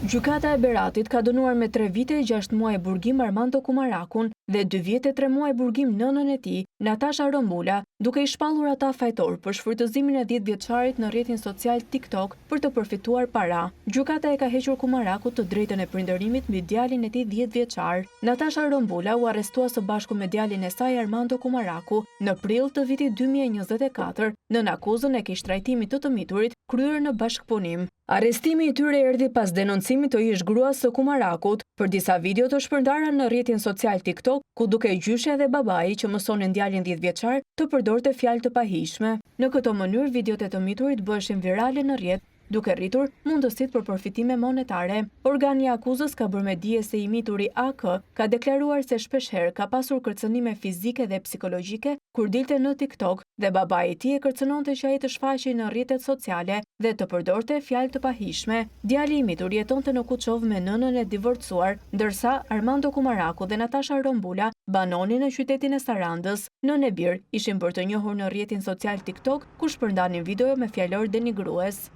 Gjykata e Beratit ka dënuar me 3 vite e 6 muaj burgim Armando Kumarakun dhe 2 vite e 3 muaj burgim nënën e tij, Natasha Rombula, duke i shpallur ata fajtor për shfrytëzimin e 10 vjeçarit në rrjetin social TikTok për të përfituar para. Gjykata e ka hequr Kumarakut të drejtën e prindërimit mbi djalin e tij 10 vjeçar. Natasha Rombula u arrestua së bashku me djalin e saj Armando Kumaraku në prill të vitit 2024 në akuzën e keqtrajtimit të miturit kryer në bashkëpunim. Arrestimi i tyre erdhi pas denoncimit të ish gruas së Kumarakut për disa video të shpërndara në rrjetin social TikTok, ku duke gjyshja dhe babai që mësonin djalin 10 vjeçar të përdorte fjalë të pahishme. Në këtë mënyrë, videot e të miturit bëheshin virale në rrjet, duke rritur mundësitë për përfitime monetare. Organi i akuzës ka bërë me dije se i mituri AK ka deklaruar se shpeshherë ka pasur kërcënime fizike dhe psikologjike kur dilte në TikTok dhe babai i tij e kërcënonte që ai të shfaqej në rrjetet sociale dhe të përdorte fjalë të pahishme. Djali i mitur jetonte në Kuçov me nënën e divorcuar, ndërsa Armando Kumaraku dhe Natasha Rombula banonin në qytetin e Sarandës. Nënë e bir ishin bërë të njohur në rrjetin social TikTok, ku shpërndanin video me fjalor denigrues.